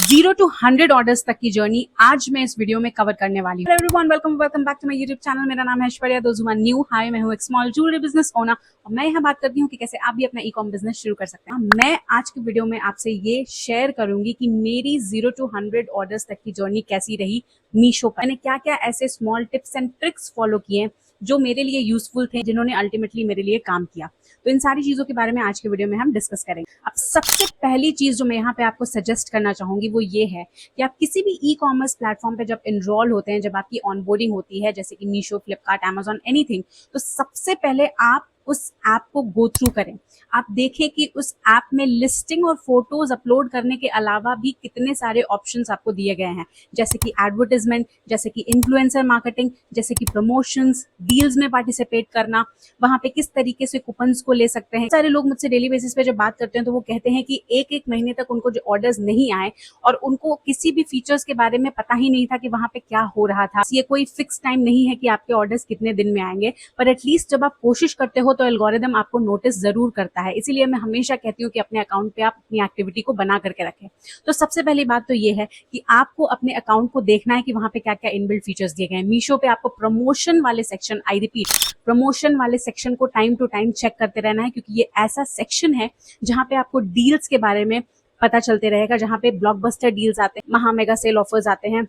0 to 100 orders तक की journey आज मैं इस वीडियो में कवर करने वाली हूँ। Everyone, welcome back to my YouTube channel. मेरा नाम है ऐश्वर्या। दोस्त न्यू हाय, मैं हूँ एक स्मॉल ज्वेलरी बिजनेस ओनर और मैं यहाँ बात करती हूँ कि कैसे आप भी अपना ई कॉम बिजनेस शुरू कर सकते हैं। मैं आज की वीडियो में आपसे ये शेयर करूंगी कि मेरी 0 to 100 ऑर्डर्स तक की जर्नी कैसी रही मीशो पर। मैंने क्या क्या ऐसे small tips and tricks follow किए जो मेरे लिए यूजफुल थे, जिन्होंने अल्टीमेटली मेरे लिए काम किया। तो इन सारी चीजों के बारे में आज के वीडियो में हम डिस्कस करेंगे। अब सबसे पहली चीज जो मैं यहाँ पे आपको सजेस्ट करना चाहूंगी वो ये है कि आप किसी भी ई कॉमर्स प्लेटफॉर्म पे जब इनरोल होते हैं, जब आपकी ऑनबोर्डिंग होती है, जैसे कि मीशो, फ्लिपकार्ट, अमेजॉन, एनीथिंग, तो सबसे पहले आप उस ऐप को गो थ्रू करें। आप देखें कि उस ऐप में लिस्टिंग और फोटोज अपलोड करने के अलावा भी कितने सारे ऑप्शंस आपको दिए गए हैं, जैसे कि एडवर्टाइजमेंट, जैसे कि इन्फ्लुएंसर मार्केटिंग, जैसे कि प्रमोशंस, डील्स में पार्टिसिपेट करना, वहां पे किस तरीके से कूपन्स को ले सकते हैं। सारे लोग मुझसे डेली बेसिस पे जब बात करते हैं तो वो कहते हैं कि एक एक महीने तक उनको जो ऑर्डर्स नहीं आए और उनको किसी भी फीचर्स के बारे में पता ही नहीं था कि वहां पे क्या हो रहा था। ये कोई फिक्स टाइम नहीं है कि आपके ऑर्डर्स कितने दिन में आएंगे, पर एटलीस्ट जब आप कोशिश करते हो तो एल्गोरिदम आपको नोटिस जरूर करता है। इसीलिए मैं हमेशा कहती हूँ कि अपने अकाउंट पे आप अपनी एक्टिविटी को बना करके रखें। तो सबसे पहली बात तो ये है कि आपको अपने अकाउंट को देखना है कि वहां पे क्या क्या इनबिल्ट फीचर्स दिए गए हैं। मीशो पे आपको प्रमोशन वाले सेक्शन, आई रिपीट, प्रमोशन वाले सेक्शन को टाइम टू टाइम चेक करते रहना है, क्योंकि ये ऐसा सेक्शन है जहां पे आपको डील्स के बारे में पता चलते रहेगा, जहां पे ब्लॉकबस्टर डील्स आते हैं, महा मेगा सेल ऑफर्स आते हैं,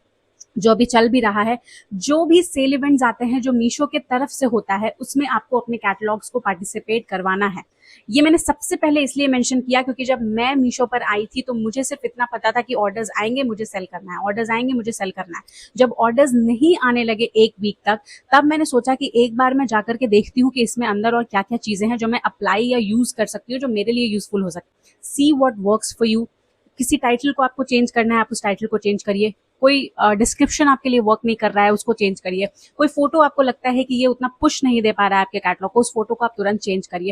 जो अभी चल भी रहा है। जो भी सेल इवेंट्स आते हैं जो मीशो के तरफ से होता है, उसमें आपको अपने कैटलॉग्स को पार्टिसिपेट करवाना है। ये मैंने सबसे पहले इसलिए मेंशन किया क्योंकि जब मैं मीशो पर आई थी तो मुझे सिर्फ इतना पता था कि ऑर्डर्स आएंगे, मुझे सेल करना है, ऑर्डर्स आएंगे, मुझे सेल करना है। जब ऑर्डर्स नहीं आने लगे एक वीक तक, तब मैंने सोचा कि एक बार मैं जाकर के देखती हूँ कि इसमें अंदर और क्या क्या चीजें हैं जो मैं अप्लाई या यूज कर सकती हूँ, जो मेरे लिए यूजफुल हो सकती है। See what works for you. किसी टाइटल को आपको चेंज करना है, आप उस टाइटल को चेंज करिए। कोई डिस्क्रिप्शन आपके लिए वर्क नहीं कर रहा है, उसको चेंज करिए। कोई फोटो आपको लगता है कि ये उतना पुश नहीं दे पा रहा है आपके कैटलॉग को, उस फोटो को आप तुरंत चेंज करिए।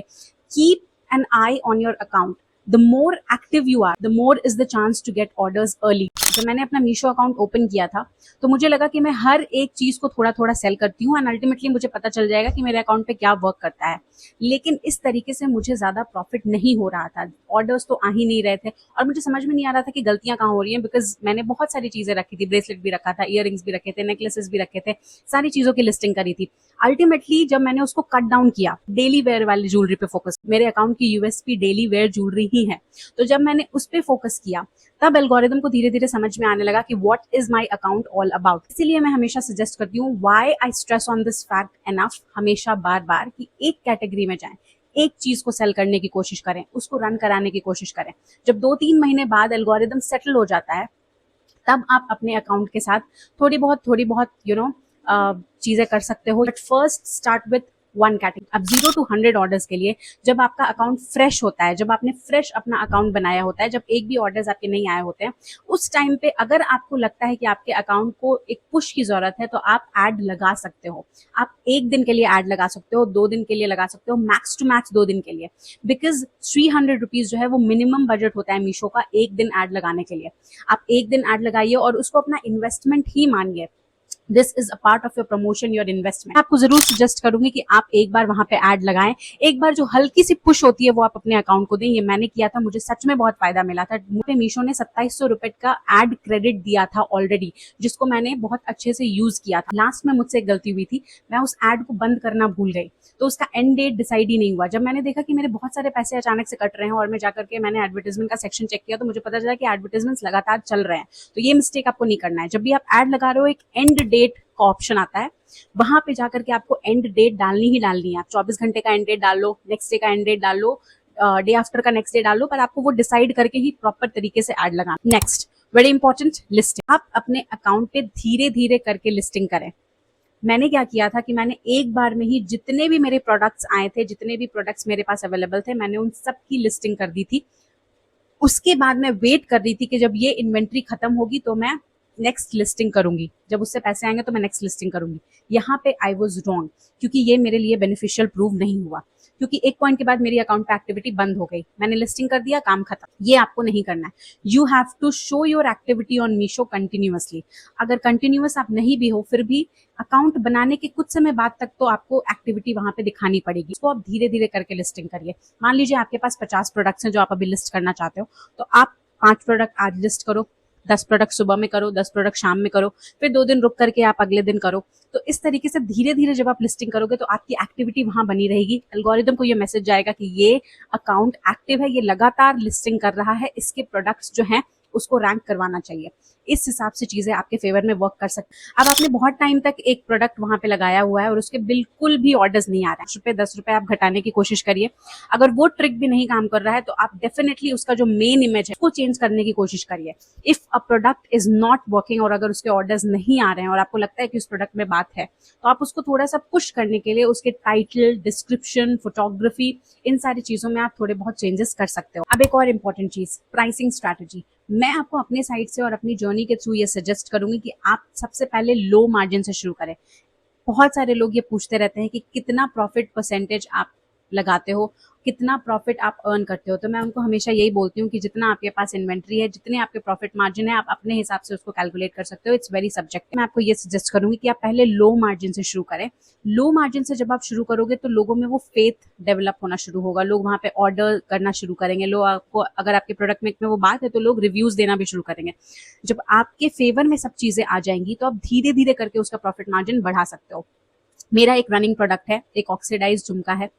Keep an eye on your account. The more active you are, the more is the chance to get orders early. जब मैंने अपना मीशो अकाउंट ओपन किया था तो मुझे लगा कि मैं हर एक चीज को थोड़ा थोड़ा सेल करती हूँ एंड अल्टीमेटली मुझे पता चल जाएगा कि मेरे अकाउंट पे क्या वर्क करता है। लेकिन इस तरीके से मुझे ज्यादा प्रॉफिट नहीं हो रहा था, ऑर्डर्स तो आ ही नहीं रहे थे और मुझे समझ में नहीं आ रहा था कि गलतियां कहाँ हो रही हैं, बिकॉज मैंने बहुत सारी चीजें रखी थी, ब्रेसलेट भी रखा था, इयररिंग्स भी रखे थे, नेकलेसेस भी रखे थे, सारी चीजों की लिस्टिंग करी थी। अल्टीमेटली जब मैंने उसको कट डाउन किया, डेली वेयर वाली ज्वेलरी पे फोकस, मेरे अकाउंट की यूएसपी डेली वेयर ज्वेलरी ही है, तो जब मैंने उस पर फोकस किया तब एल्गोरिदम को धीरे धीरे समझ में आने लगा कि what is my account all about. इसीलिए मैं हमेशा सजेस्ट करती हूँ, why I stress on this fact enough, हमेशा बार बार, कि एक कैटेगरी में जाएं, एक चीज को सेल करने की कोशिश करें, उसको रन कराने की कोशिश करें। जब 2-3 महीने बाद एल्गोरिदम सेटल हो जाता है, तब आप अपने अकाउंट के साथ थोड़ी बहुत चीजें कर सकते हो। But first start with one category. अब 0 to 100 ऑर्डर्स के लिए जब आपका अकाउंट फ्रेश होता है, जब आपने फ्रेश अपना अकाउंट बनाया होता है, जब एक भी ऑर्डर्स आपके नहीं आए होते हैं, उस टाइम पे अगर आपको लगता है कि आपके अकाउंट को एक पुश की जरूरत है तो आप ऐड लगा सकते हो। आप 1 दिन के लिए ऐड लगा सकते हो, 2 दिन के लिए लगा सकते हो, मैक्स टू मैक्स 2 दिन के लिए, बिकॉज 300 रुपीज जो है वो मिनिमम बजट होता है मीशो का 1 दिन ऐड लगाने के लिए। आप 1 दिन ऐड लगाइए और उसको अपना इन्वेस्टमेंट ही मानिए। This is a part of your promotion, your investment. आपको जरूर सजेस्ट करूंगी कि आप एक बार वहां पे ऐड लगाएं। एक बार जो हल्की सी पुश होती है वो आप अपने अकाउंट को दें। ये मैंने किया था, मुझे सच में बहुत फायदा मिला था। मुझे मीशो ने 2700 रुपए का एड क्रेडिट दिया था ऑलरेडी, जिसको मैंने बहुत अच्छे से यूज किया था। लास्ट में मुझसे एक गलती हुई थी, मैं उस एड को बंद करना भूल गई, तो उसका एंड डेट डिसाइड ही नहीं हुआ। जब मैंने देखा कि मेरे बहुत सारे पैसे अचानक से कट रहे हैं और मैं जाकर के मैंने एडवर्टाइजमेंट का सेक्शन चेक किया, तो मुझे पता चला कि एडवर्टाइजमेंट्स लगातार चल रहे हैं। तो ये मिस्टेक आपको नहीं करना है। जब भी आप एड लगा रहे हो, एक एंड डेट का ऑप्शन आता है, वहां पे जाकर के आपको एंड डेट डालनी ही डालनी है। आप 24 घंटे का एंड डेट डाल लो, नेक्स्ट डे का एंड डेट डाल लो, डे आफ्टर का नेक्स्ट डे डाल लो, पर आपको वो डिसाइड करके ही प्रॉपर तरीके से ऐड लगाना। Next, very important, listing. आप अपने अकाउंट पे धीरे धीरे करके लिस्टिंग करें। मैंने क्या किया था कि मैंने एक बार में ही जितने भी मेरे प्रोडक्ट्स आए थे, जितने भी प्रोडक्ट्स मेरे पास अवेलेबल थे, मैंने उन सब की लिस्टिंग कर दी थी। उसके बाद मैं वेट कर रही थी कि जब ये इन्वेंट्री खत्म होगी तो मैं नेक्स्ट लिस्टिंग करूंगी, जब उससे पैसे आएंगे तो मैं नेक्स्ट लिस्टिंग करूंगी। यहाँ पे आई वॉज रॉन्ग, क्योंकि ये मेरे लिए बेनिफिशियल प्रूव नहीं हुआ, क्योंकि एक पॉइंट के बाद मेरी अकाउंट पे एक्टिविटी बंद हो गई। मैंने लिस्टिंग कर दिया, काम खत्म। ये आपको नहीं करना है। You have to show your activity on Meesho continuously. अगर कंटिन्यूअस आप नहीं भी हो, फिर भी अकाउंट बनाने के कुछ समय बाद तक तो आपको एक्टिविटी वहां पे दिखानी पड़ेगी। इसको आप धीरे धीरे करके लिस्टिंग करिए। मान लीजिए आपके पास 50 प्रोडक्ट्स हैं जो आप अभी लिस्ट करना चाहते हो, तो आप 5 प्रोडक्ट आज लिस्ट करो, 10 प्रोडक्ट सुबह में करो, 10 प्रोडक्ट शाम में करो, फिर 2 दिन रुक करके आप अगले दिन करो। तो इस तरीके से धीरे धीरे जब आप लिस्टिंग करोगे तो आपकी एक्टिविटी वहां बनी रहेगी। एल्गोरिदम को ये मैसेज जाएगा कि ये अकाउंट एक्टिव है, ये लगातार लिस्टिंग कर रहा है, इसके प्रोडक्ट्स जो हैं उसको रैंक करवाना चाहिए। इस हिसाब से चीजें आपके फेवर में वर्क कर सकती। अब आपने बहुत टाइम तक एक प्रोडक्ट वहां पे लगाया हुआ है और उसके बिल्कुल भी ऑर्डर्स नहीं आ रहे हैं, ₹5 ₹10 आप घटाने की कोशिश करिए। अगर वो ट्रिक भी नहीं काम कर रहा है तो आप डेफिनेटली उसका जो मेन इमेज है उसको चेंज करने की कोशिश करिए। If a product is not working और अगर उसके ऑर्डर्स नहीं आ रहे हैं और आपको लगता है कि उस प्रोडक्ट में बात है, तो आप उसको थोड़ा सा पुश करने के लिए उसके टाइटल, डिस्क्रिप्शन, फोटोग्राफी, इन सारी चीजों में आप थोड़े बहुत चेंजेस कर सकते हो। अब एक और इंपॉर्टेंट चीज, प्राइसिंग स्ट्रैटेजी। मैं आपको अपने साइड से और अपनी जर्नी के थ्रू ये सजेस्ट करूंगी कि आप सबसे पहले लो मार्जिन से शुरू करें। बहुत सारे लोग ये पूछते रहते हैं कि कितना प्रॉफिट परसेंटेज आप लगाते हो, कितना प्रॉफिट आप अर्न करते हो। तो मैं उनको हमेशा यही बोलती हूँ कि जितना आपके पास इन्वेंट्री है, जितने आपके प्रॉफिट मार्जिन है, आप अपने हिसाब से उसको कैलकुलेट कर सकते हो। It's very subjective. मैं आपको ये सजेस्ट करूंगी कि आप पहले लो मार्जिन से शुरू करें। लो मार्जिन से जब आप शुरू करोगे तो लोगों में वो फेथ डेवलप होना शुरू होगा, लोग वहां पे ऑर्डर करना शुरू करेंगे, लोग आपको, अगर आपके प्रोडक्ट में वो बात है तो लोग रिव्यूज देना भी शुरू करेंगे। जब आपके फेवर में सब चीजें आ जाएंगी तो आप धीरे धीरे करके उसका प्रॉफिट मार्जिन बढ़ा सकते हो। मेरा एक रनिंग प्रोडक्ट है, एक ऑक्सीडाइज झुमका है।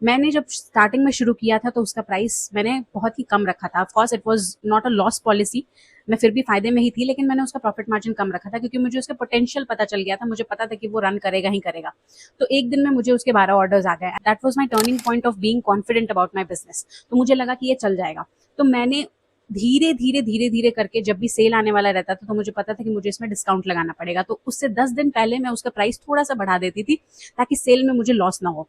मैंने जब स्टार्टिंग में शुरू किया था तो उसका प्राइस मैंने बहुत ही कम रखा था। Of course it was not a loss policy, मैं फिर भी फायदे में ही थी, लेकिन मैंने उसका प्रॉफिट मार्जिन कम रखा था क्योंकि मुझे उसका पोटेंशियल पता चल गया था। मुझे पता था कि वो रन करेगा ही करेगा। तो एक दिन में मुझे उसके 12 ऑर्डर्स आ गए। That was my turning point of being confident about my business. तो मुझे लगा कि ये चल जाएगा। तो मैंने धीरे धीरे करके, जब भी सेल आने वाला रहता था तो मुझे पता था कि मुझे इसमें डिस्काउंट लगाना पड़ेगा, तो उससे 10 दिन पहले मैं उसका प्राइस थोड़ा सा बढ़ा देती थी ताकि सेल में मुझे लॉस ना हो।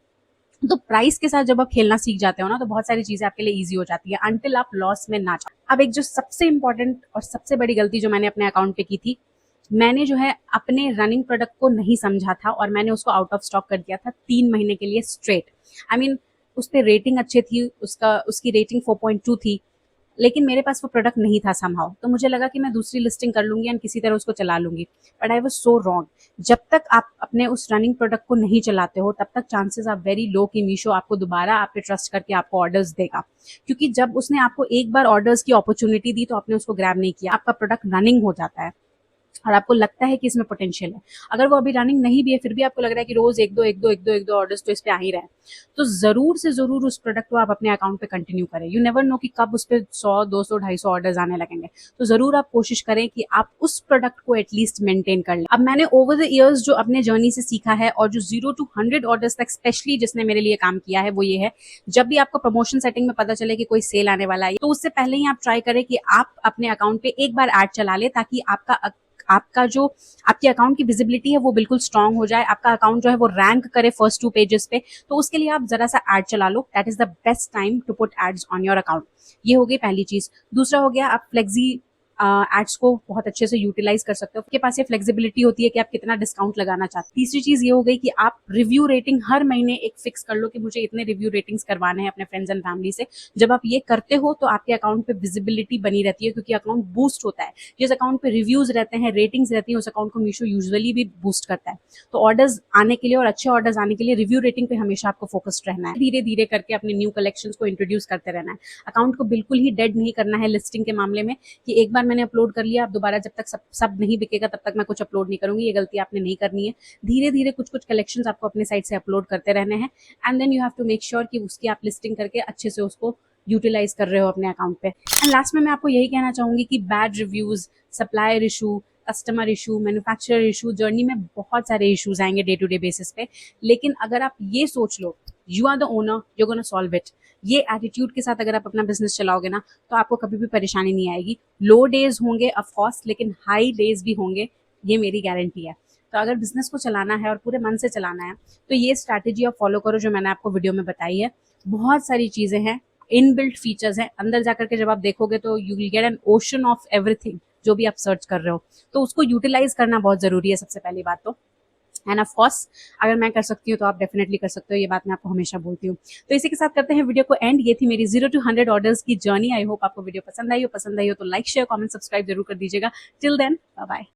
तो प्राइस के साथ जब आप खेलना सीख जाते हो ना, तो बहुत सारी चीजें आपके लिए इजी हो जाती है, अनटिल आप लॉस में ना जाओ। अब एक जो सबसे इंपॉर्टेंट और सबसे बड़ी गलती जो मैंने अपने अकाउंट पे की थी, मैंने जो है अपने रनिंग प्रोडक्ट को नहीं समझा था और मैंने उसको आउट ऑफ स्टॉक कर दिया था 3 महीने के लिए स्ट्रेट। आई मीन उस पर रेटिंग अच्छी थी, उसकी रेटिंग 4.2 थी, लेकिन मेरे पास वो प्रोडक्ट नहीं था समहाउ। तो मुझे लगा कि मैं दूसरी लिस्टिंग कर लूंगी एंड किसी तरह उसको चला लूंगी, but I was so wrong. जब तक आप अपने उस रनिंग प्रोडक्ट को नहीं चलाते हो तब तक चांसेस आर वेरी लो कि मीशो आपको दोबारा आप पे ट्रस्ट करके आपको ऑर्डर्स देगा, क्योंकि जब उसने आपको एक बार ऑर्डर्स की अपॉर्चुनिटी दी तो आपने उसको ग्रैब नहीं किया। आपका प्रोडक्ट रनिंग हो जाता है और आपको लगता है कि इसमें पोटेंशियल है, अगर वो अभी रनिंग नहीं भी है फिर भी आपको लग रहा है कि रोज एक दो ऑर्डर्स तो इस पे आ ही रहे हैं, तो जरूर से जरूर उस प्रोडक्ट को आप अपने अकाउंट पे कंटिन्यू करें। यू नेवर नो कि कब उस पे 100, 200, 250 ऑर्डर्स आने लगेंगे। तो जरूर आप कोशिश करें कि आप उस प्रोडक्ट को एटलीस्ट मेंटेन कर लें। अब मैंने ओवर द ईयर्स जो अपने जर्नी से सीखा है और जो 0 to 100 ऑर्डर्स तक स्पेशली जिसने मेरे लिए काम किया है, वो ये है, जब भी आपको प्रमोशन सेटिंग में पता चले कि कोई सेल आने वाला है तो उससे पहले ही आप ट्राई करें कि आप अपने अकाउंट पे एक बार ऐड चला ले, ताकि आपका जो आपके अकाउंट की विजिबिलिटी है वो बिल्कुल स्ट्रांग हो जाए, आपका अकाउंट जो है वो रैंक करे फर्स्ट 2 पेजेस पे। तो उसके लिए आप जरा सा ऐड चला लो। That is the best time to put ads on your account. ये हो गई पहली चीज। दूसरा हो गया, आप फ्लेक्सी एड्स को बहुत अच्छे से यूटिलाइज कर सकते हो। आपके पास ये फ्लेक्सिबिलिटी होती है कि आप कितना डिस्काउंट लगाना चाहते हैं। तीसरी चीज ये हो गई कि आप रिव्यू रेटिंग हर महीने एक फिक्स कर लो कि मुझे इतने रिव्यू रेटिंग्स करवाने हैं अपने फ्रेंड्स एंड फैमिली से। जब आप ये करते हो तो आपके अकाउंट पे विजिबिलिटी बनी रहती है, क्योंकि अकाउंट बूस्ट होता है। जिस अकाउंट पे रिव्यूज रहते हैं, रेटिंग्स रहती है, उस अकाउंट को मीशो यूजुअली भी बूस्ट करता है। तो ऑर्डर्स आने के लिए और अच्छे ऑर्डर्स आने के लिए रिव्यू रेटिंग पे हमेशा आपको फोकस्ड रहना है। धीरे धीरे करके अपने न्यू कलेक्शंस को इंट्रोड्यूस करते रहना है। अकाउंट को बिल्कुल ही डेड नहीं करना है लिस्टिंग के मामले में कि एक बार मैंने अपलोड कर लिया, आप दोबारा जब तक सब नहीं बिकेगा तब तक मैं कुछ अपलोड नहीं करूंगी। ये गलती आपने नहीं करनी है। धीरे धीरे कुछ कलेक्शंस आपको अपने साइड से अपलोड करते रहने हैं and then you have to make sure कि उसकी आप लिस्टिंग करके अच्छे से उसको यूटिलाइज कर रहे हो अपने अकाउंट पे। एंड लास्ट में मैं आपको यही कहना चाहूंगी कि bad reviews, supplier issue, customer issue, manufacturer issue, journey में बहुत सारे इश्यूज आएंगे डे टू डे बेसिस पे, लेकिन अगर आप ये सोच लो you are the owner, you gonna solve it, ये एटीट्यूड के साथ अगर आप अपना बिजनेस चलाओगे ना तो आपको कभी भी परेशानी नहीं आएगी। लो डेज होंगे ऑफ कोर्स, लेकिन हाई डेज भी होंगे, ये मेरी गारंटी है। तो अगर बिजनेस को चलाना है और पूरे मन से चलाना है तो ये स्ट्रैटेजी आप फॉलो करो जो मैंने आपको वीडियो में बताई है। बहुत सारी चीजें हैं, इनबिल्ट फीचर्स हैं, अंदर जाकर के जब आप देखोगे तो you will get an ocean of everything जो भी आप सर्च कर रहे हो। तो उसको यूटिलाइज करना बहुत जरूरी है सबसे पहली बात तो। एंड ऑफ कोर्स अगर मैं कर सकती हूँ तो आप डेफिनेटली कर सकते हो, ये बात मैं आपको हमेशा बोलती हूँ। तो इसी के साथ करते हैं वीडियो को एंड। ये थी मेरी 0 to 100 ऑर्डर्स की जर्नी। आई होप आपको वीडियो पसंद आई हो तो लाइक शेयर कमेंट सब्सक्राइब जरूर कर दीजिएगा। Till then bye bye.